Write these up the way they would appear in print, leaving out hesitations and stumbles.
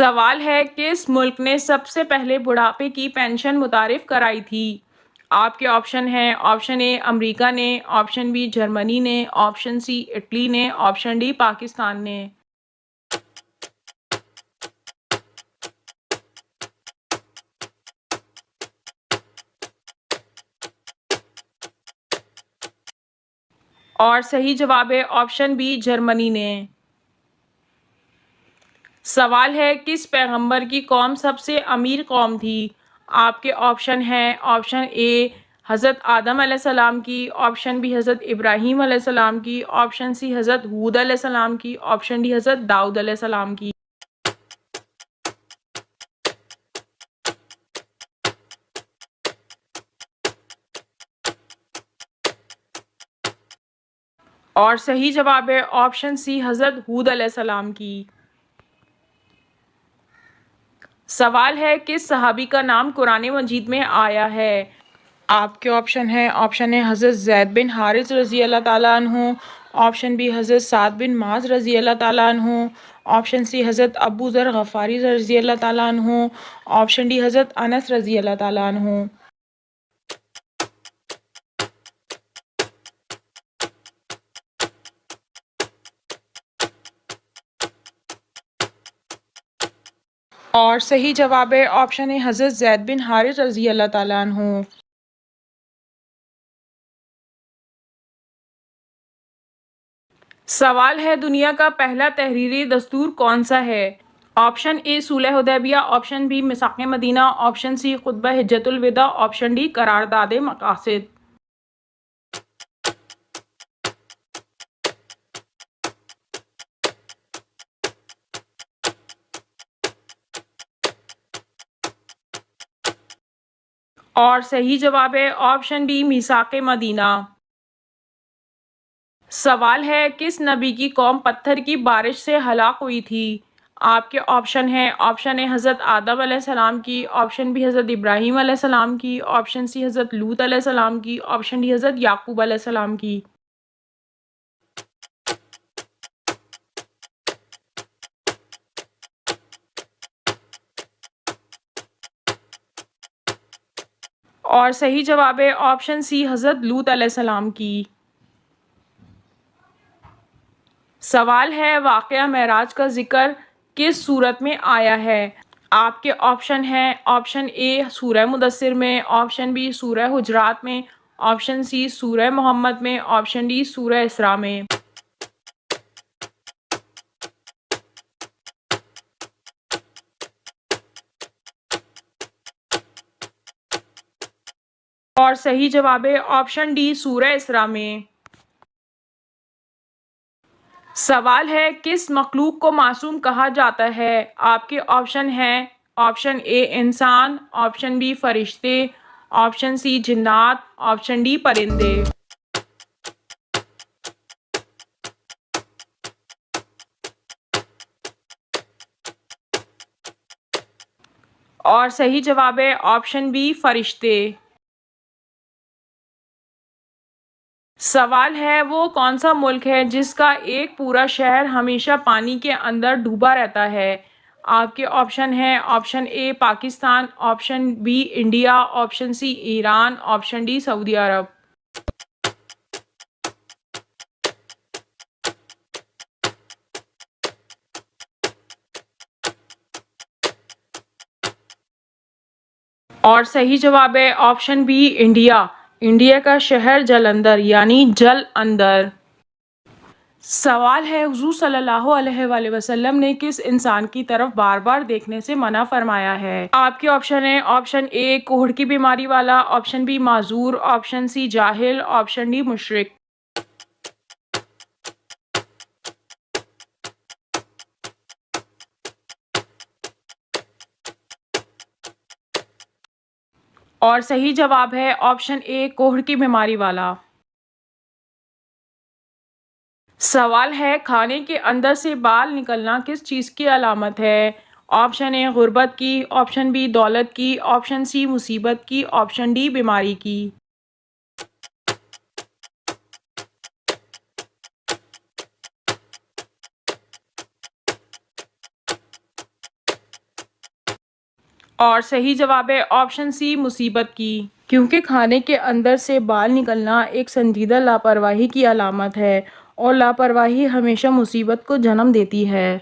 सवाल है किस मुल्क ने सबसे पहले बुढ़ापे की पेंशन मुतारिफ कराई थी। आपके ऑप्शन हैं ऑप्शन ए अमेरिका ने, ऑप्शन बी जर्मनी ने, ऑप्शन सी इटली ने, ऑप्शन डी पाकिस्तान ने। और सही जवाब है ऑप्शन बी जर्मनी ने। सवाल है किस पैगंबर की कौम सबसे अमीर कौम थी। आपके ऑप्शन हैं ऑप्शन ए हज़रत आदम अलैहिस्सलाम की, ऑप्शन बी हज़रत इब्राहीम अलैहिस्सलाम की, ऑप्शन सी हज़रत हूद अलैहिस्सलाम की, ऑप्शन डी हज़रत दाऊद अलैहिस्सलाम की। और सही जवाब है ऑप्शन सी हज़रत हूद अलैहिस्सलाम की। सवाल है किस सहाबी का नाम कुरान मजीद में आया है। आपके ऑप्शन है ऑप्शन ए हज़रत ज़ैद बिन हारिस रज़ी अल्लाह ताला अन्हु, ऑप्शन बी हज़रत साद बिन माज रज़ी अल्लाह ताला अन्हु, ऑप्शन सी हज़रत अबू ज़र गफ़ारी रज़ी अल्लाह ताला अन्हु, ऑप्शन डी हज़रत अनस रज़ी अल्लाह ताला अन्हु। और सही जवाब है ऑप्शन ए हज़रत ज़ैद बिन हारिस रज़ी अल्लाह ताला अन्हु। सवाल है दुनिया का पहला तहरीरी दस्तूर कौन सा है। ऑप्शन ए सुलह हुदैबिया, ऑप्शन बी मिसाक मदीना, ऑप्शन सी खुतबा हिज्जतुल विदा, ऑप्शन डी करारदाद मकासिद। और सही जवाब है ऑप्शन बी मीसाक मदीना। सवाल है किस नबी की कौम पत्थर की बारिश से हलाक हुई थी। आपके ऑप्शन हैं ऑप्शन ए हज़रत आदम अलैहिस्सलाम की, ऑप्शन बी हज़रत इब्राहीम अलैहिस्सलाम की, ऑप्शन सी हज़रत लूत अलैहिस्सलाम की, ऑप्शन डी हज़रत याकूब अलैहिस्सलाम की। और सही जवाब है ऑप्शन सी हज़रत लूत अलैहिस्सलाम की। सवाल है वाक़या मेराज का जिक्र किस सूरत में आया है। आपके ऑप्शन हैं ऑप्शन ए सूरह मुदस्सिर में, ऑप्शन बी सूरह हुजरात में, ऑप्शन सी सूरह मोहम्मद में, ऑप्शन डी सूरह इसरा में। और सही जवाब है ऑप्शन डी सूरह इसरा में। सवाल है किस मखलूक को मासूम कहा जाता है। आपके ऑप्शन हैं ऑप्शन ए इंसान, ऑप्शन बी फरिश्ते, ऑप्शन सी जिन्नात, ऑप्शन डी परिंदे। और सही जवाब है ऑप्शन बी फरिश्ते। सवाल है वो कौन सा मुल्क है जिसका एक पूरा शहर हमेशा पानी के अंदर डूबा रहता है। आपके ऑप्शन हैं option A Pakistan, option B India, option C Iran, option D Saudi Arab. और सही जवाब है ऑप्शन बी इंडिया। इंडिया का शहर जलंधर यानी जल अंदर। सवाल है हुज़ूर सल्लल्लाहु अलैहि वसल्लम ने किस इंसान की तरफ बार बार देखने से मना फरमाया है। आपके ऑप्शन है ऑप्शन ए कोहड़ की बीमारी वाला, ऑप्शन बी माजूर, ऑप्शन सी जाहिल, ऑप्शन डी मुशरिक। और सही जवाब है ऑप्शन ए कोहड़ की बीमारी वाला। सवाल है खाने के अंदर से बाल निकलना किस चीज़ की अलामत है। ऑप्शन ए गुर्बत की, ऑप्शन बी दौलत की, ऑप्शन सी मुसीबत की, ऑप्शन डी बीमारी की। और सही जवाब है ऑप्शन सी मुसीबत की, क्योंकि खाने के अंदर से बाल निकलना एक संजीदा लापरवाही की अलामत है और लापरवाही हमेशा मुसीबत को जन्म देती है।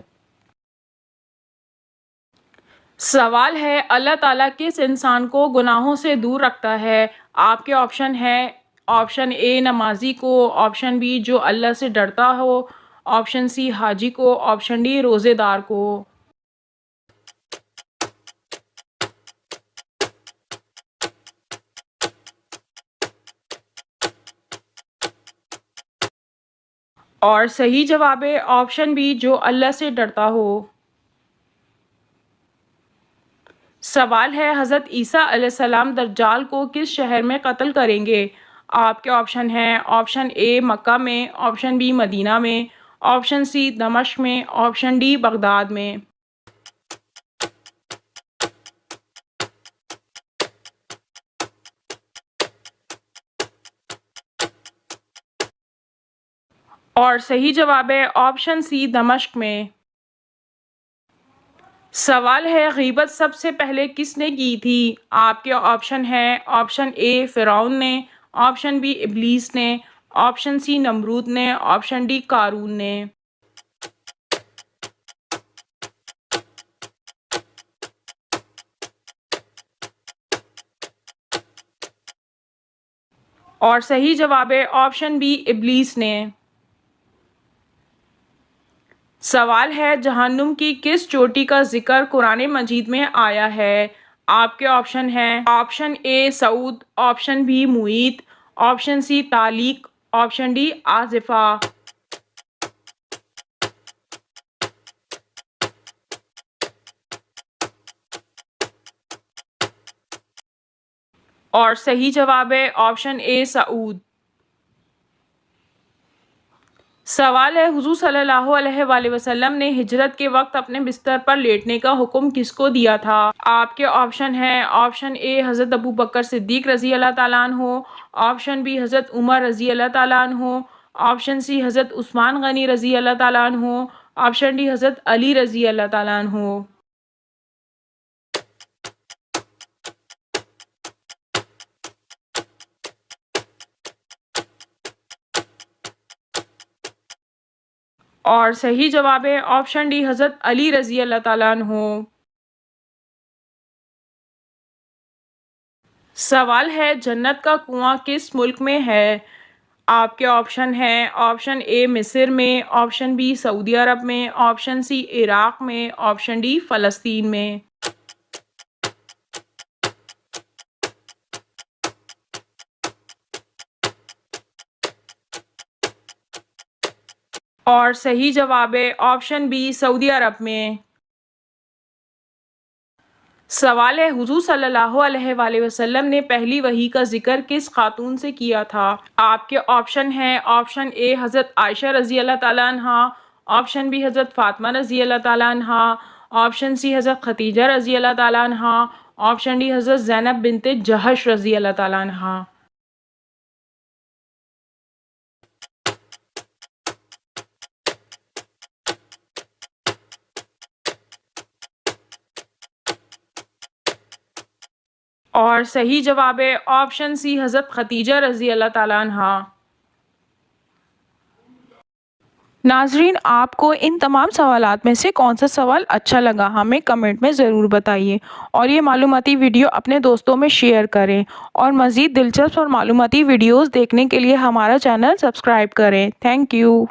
सवाल है अल्लाह ताला किस इंसान को गुनाहों से दूर रखता है। आपके ऑप्शन है ऑप्शन ए नमाजी को, ऑप्शन बी जो अल्लाह से डरता हो, ऑप्शन सी हाजी को, ऑप्शन डी रोज़ेदार को। और सही जवाब है ऑप्शन बी जो अल्लाह से डरता हो। सवाल है हज़रत ईसा अलैहिस्सलाम दज्जाल को किस शहर में कत्ल करेंगे। आपके ऑप्शन हैं ऑप्शन ए मक्का में, ऑप्शन बी मदीना में, ऑप्शन सी दमिश्क में, ऑप्शन डी बगदाद में। और सही जवाब है ऑप्शन सी दमिश्क में। सवाल है गीबत सबसे पहले किसने की थी। आपके ऑप्शन हैं ऑप्शन ए फ़िरौन ने, ऑप्शन बी इब्लीस ने, ऑप्शन सी नमरूद ने, ऑप्शन डी कारून ने। और सही जवाब है ऑप्शन बी इब्लीस ने। सवाल है जहन्नुम की किस चोटी का जिक्र कुरान मजीद में आया है। आपके ऑप्शन हैं ऑप्शन ए सऊद, ऑप्शन बी मुईत, ऑप्शन सी तालीक, ऑप्शन डी आजिफा। और सही जवाब है ऑप्शन ए सऊद। सवाल है हुज़ूर सल्लल्लाहु अलैहि वसल्लम ने हिजरत के वक्त अपने बिस्तर पर लेटने का हुक्म किसको दिया था। आपके ऑप्शन हैं ऑप्शन ए हज़रत अबू बकर सिद्दीक़ रज़ी अल्लाह ताला अन्हु, ऑप्शन बी हज़रत उमर रज़ी अल्लाह ताला अन्हु, ऑप्शन सी हज़रत उस्मान गनी रज़ी अल्लाह ताला अन्हु, ऑप्शन डी हज़रत अली रज़ी अल्लाह ताला अन्हु। और सही जवाब है ऑप्शन डी हज़रत अली रज़ी अल्लाह ताला अन्हु। सवाल है जन्नत का कुआं किस मुल्क में है। आपके ऑप्शन हैं ऑप्शन ए मिस्र में, ऑप्शन बी सऊदी अरब में, ऑप्शन सी इराक में, ऑप्शन डी फ़लस्तीन में। और सही जवाब है ऑप्शन बी सऊदी अरब में। सवाल है हुज़ूर सल्लल्लाहु अलैहि वसल्लम ने पहली वही का जिक्र किस खातून से किया था। आपके ऑप्शन हैं ऑप्शन ए हज़रत आयशा रज़ी अल्लाह ताला अन्हा, ऑप्शन बी हज़रत फ़ातिमा रज़ी अल्लाह ताला अन्हा, ऑप्शन सी हज़रत खतीजा रज़ी अल्लाह ताला अन्हा, ऑप्शन डी हज़रत ज़ैनब बिन्ते जहश रज़ी अल्लाह ताला अन्हा। और सही जवाब है ऑप्शन सी हज़रत खतीजा रज़ी अल्लाह ताला अन्हा। नाजरीन आपको इन तमाम सवालात में से कौन सा सवाल अच्छा लगा हमें कमेंट में ज़रूर बताइए और ये मालूमाती वीडियो अपने दोस्तों में शेयर करें और मज़ीद दिलचस्प और मालूमाती वीडियोस देखने के लिए हमारा चैनल सब्सक्राइब करें। Thank you.